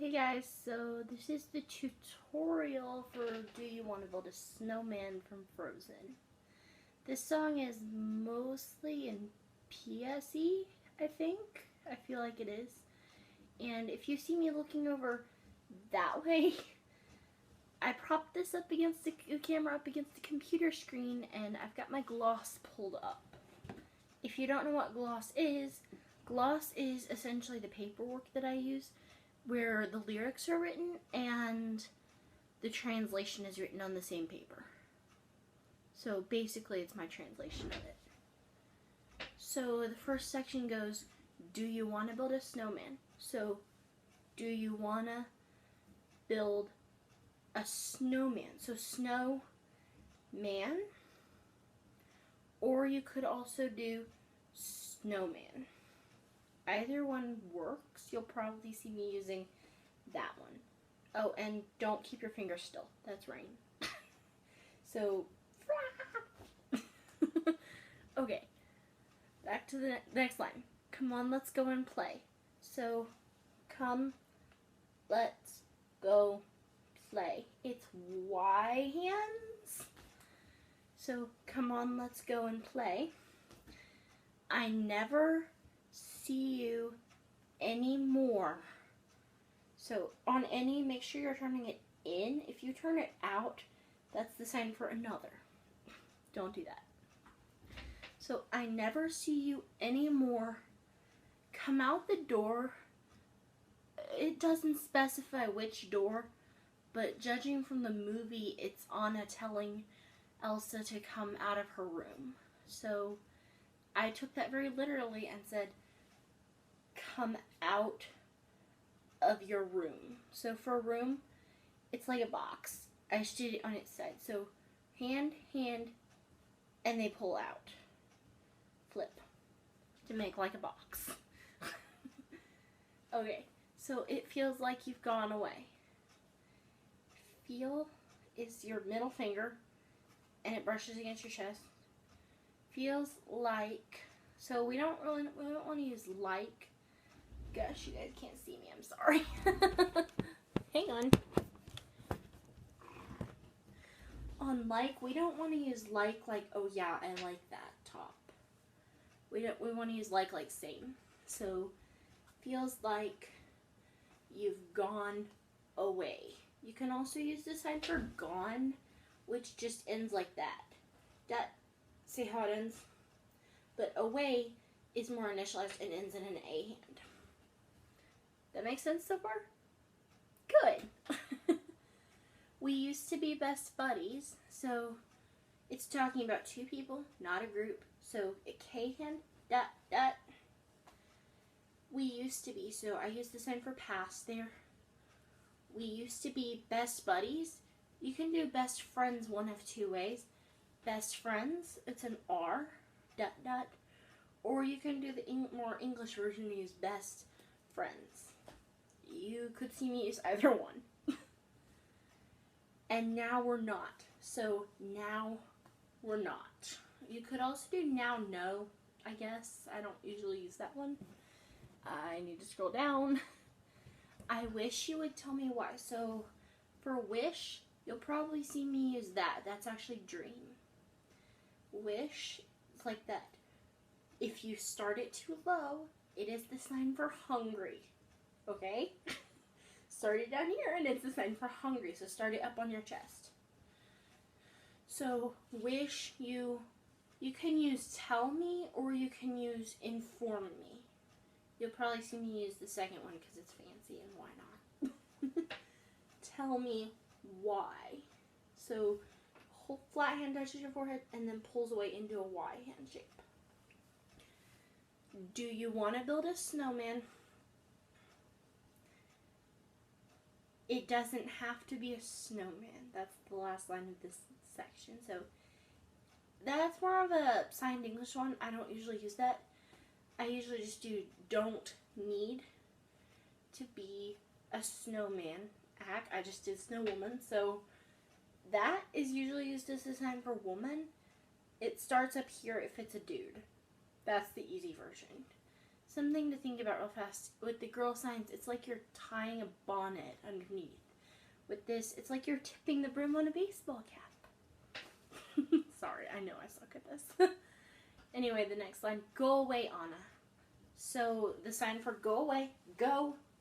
Hey guys, so this is the tutorial for Do You Want to Build a Snowman from Frozen. This song is mostly in PSE, I think. I feel like it is. And if you see me looking over that way, I propped this up against the camera up against the computer screen and I've got my gloss pulled up. If you don't know what gloss is essentially the paperwork that I use where the lyrics are written and the translation is written on the same paper. So basically it's my translation of it. So the first section goes, do you want to build a snowman? So do you want to build a snowman? So snowman. Or you could also do snowman. Either one works. You'll probably see me using that one. Oh, and don't keep your fingers still. That's rain. So, okay. Back to the next line. Come on, let's go and play. So, come, let's go play. It's Y hands. So, come on, let's go and play. I never see you anymore. So on any, make sure you're turning it in. If you turn it out, that's the sign for another. Don't do that. So I never see you anymore. Come out the door. It doesn't specify which door, but judging from the movie, it's Anna telling Elsa to come out of her room. So I took that very literally and said, come out of your room. So for a room, it's like a box. I just did it on its side. So hand, and they pull out. Flip. To make like a box. Okay, so it feels like you've gone away. Feel is your middle finger, and it brushes against your chest. Feels like, so we don't want to use like. Gosh, you guys can't see me, I'm sorry. Hang on. On like, we don't want to use like, oh yeah, I like that top. We want to use like same. So, feels like you've gone away. You can also use the sign for gone, which just ends like that. See how it ends? But away is more initialized and ends in an A hand. That makes sense so far? Good. We used to be best buddies, so it's talking about two people, not a group. So a K hand, dot. We used to be, so I use the sign for past there. We used to be best buddies. You can do best friends one of two ways. Best friends, it's an R, dot. Or you can do the more English version and use best friends. You could see me use either one. And now we're not. So now we're not. You could also do now no, I guess. I don't usually use that one. I need to scroll down. I wish you would tell me why. So for wish, you'll probably see me use that. That's actually dream. Wish, it's like that. If you start it too low, it is the sign for hungry. Okay? Start it down here and it's the sign for hungry. So start it up on your chest. So wish you can use tell me or you can use inform me. You'll probably see me use the second one because it's fancy and why not? Tell me why. So whole flat hand touches your forehead and then pulls away into a Y hand shape. Do you want to build a snowman? It doesn't have to be a snowman. That's the last line of this section. So that's more of a signed English one. I don't usually use that. I usually just do don't need to be a snowman. I just did snow woman. So that is usually used as a sign for woman. It starts up here if it's a dude. That's the easy version. Something to think about real fast. With the girl signs, it's like you're tying a bonnet underneath. With this, it's like you're tipping the brim on a baseball cap. Sorry, I know I suck at this. Anyway, the next line, go away, Anna. So the sign for go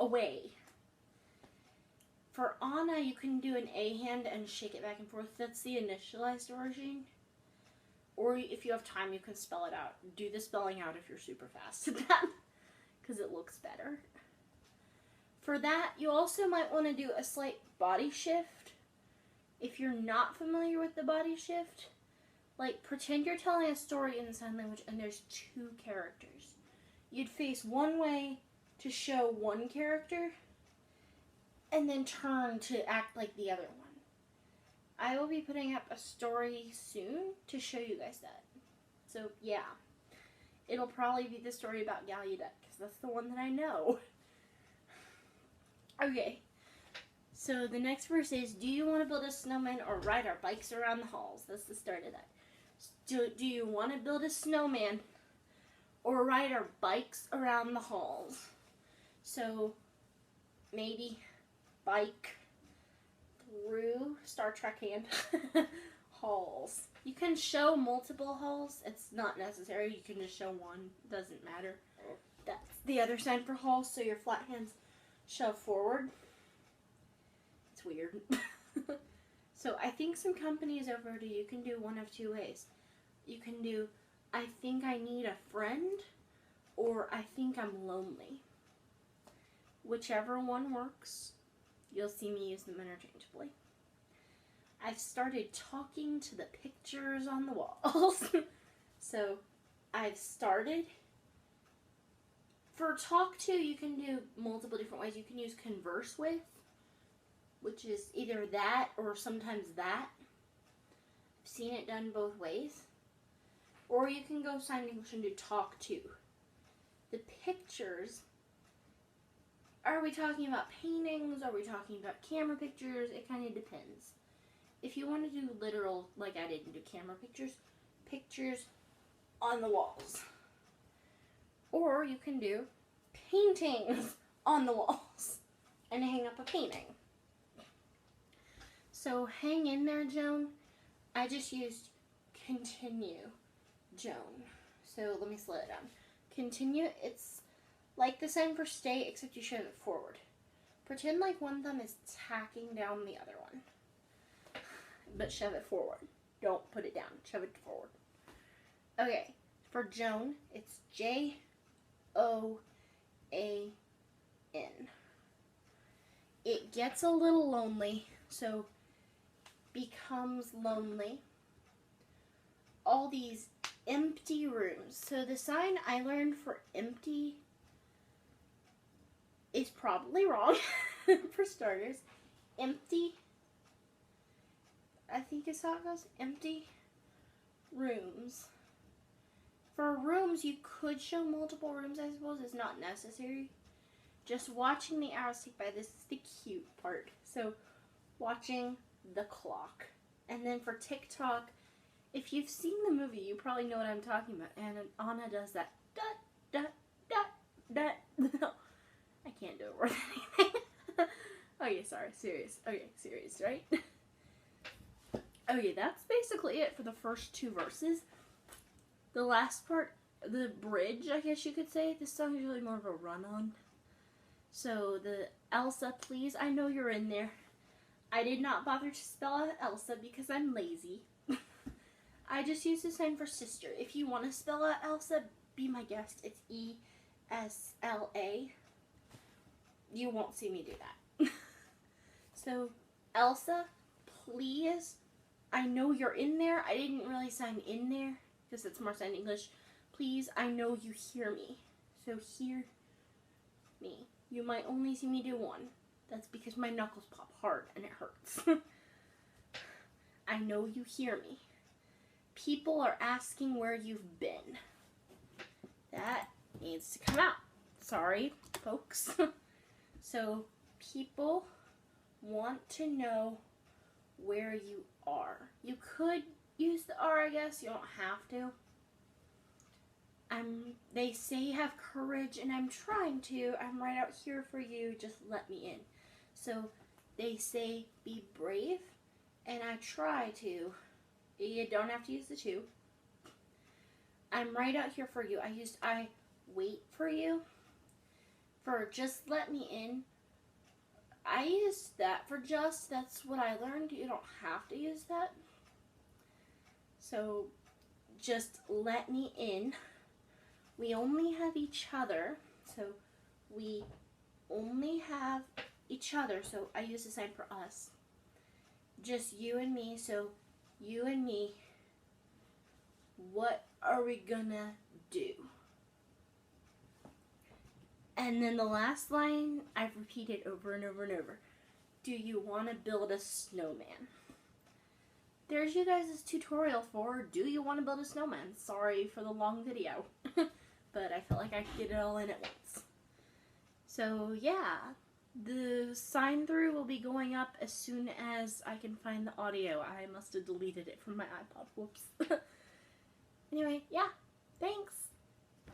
away. For Anna, you can do an A hand and shake it back and forth. That's the initialized version. Or if you have time, you can spell it out. Do the spelling out if you're super fast at that, because it looks better. For that, you also might want to do a slight body shift. If you're not familiar with the body shift, like pretend you're telling a story in sign language and there's two characters. You'd face one way to show one character and then turn to act like the other one. I will be putting up a story soon to show you guys that. So yeah, it'll probably be the story about Gallaudet because that's the one that I know. Okay, so the next verse is, do you want to build a snowman or ride our bikes around the halls? That's the start of that. Do you want to build a snowman or ride our bikes around the halls? So maybe bike through Star Trek hand halls. You can show multiple halls. It's not necessary. You can just show one. Doesn't matter. That's the other sign for halls. So your flat hands shove forward. It's weird. So I think some companies over to you can do one of two ways. You can do, I think I need a friend, or I think I'm lonely. Whichever one works, you'll see me use them interchangeably. I've started talking to the pictures on the walls. So I've started. For talk to, you can do multiple different ways. You can use converse with, which is either that or sometimes that. I've seen it done both ways. Or you can go sign English and do talk to. The pictures, are we talking about paintings? Are we talking about camera pictures? It kind of depends. If you want to do literal, like I did, and do camera pictures, pictures on the walls. Or you can do paintings on the walls and hang up a painting. So hang in there, Joan. I just used continue, Joan. So let me slow it down. Continue, it's like the sign for stay, except you shove it forward. Pretend like one thumb is tacking down the other one. But shove it forward. Don't put it down. Shove it forward. Okay, for Joan, it's Joan. It gets a little lonely, so becomes lonely. All these empty rooms. So the sign I learned for empty is probably wrong, for starters. Empty, I think is how it goes. Empty rooms. For rooms, you could show multiple rooms, I suppose. It's not necessary. Just watching the arrows tick by, this is the cute part. So, watching the clock. And then for TikTok, if you've seen the movie, you probably know what I'm talking about. And Anna does that. Dot, dot, dot, dot. I can't do it worth anything. Okay, sorry. Serious. Okay, serious, right? Okay, that's basically it for the first two verses. The last part, the bridge, I guess you could say. This song is really more of a run-on. So, the Elsa, please, I know you're in there. I did not bother to spell out Elsa because I'm lazy. I just used the sign for sister. If you want to spell out Elsa, be my guest. It's E-S-L-A. You won't see me do that. So, Elsa, please, I know you're in there. I didn't really sign in there because it's more signed English. Please, I know you hear me. So, hear me. You might only see me do one. That's because my knuckles pop hard and it hurts. I know you hear me. People are asking where you've been. That needs to come out. Sorry, folks. So, people want to know where you are. You could use the R, I guess. You don't have to. They say have courage, and I'm trying to. I'm right out here for you. Just let me in. So they say be brave, and I try to. You don't have to use the to. I'm right out here for you. I wait for you. For just let me in. I used that for just. That's what I learned. You don't have to use that. So just let me in. We only have each other. So we only have each other. So I use the sign for us. Just you and me. So you and me. What are we gonna do? And then the last line I've repeated over and over and over. Do you want to build a snowman? There's you guys' tutorial for do you want to build a snowman? Sorry for the long video. But I felt like I could get it all in at once. So yeah, the sign through will be going up as soon as I can find the audio. I must have deleted it from my iPod. Whoops. Anyway, yeah, thanks.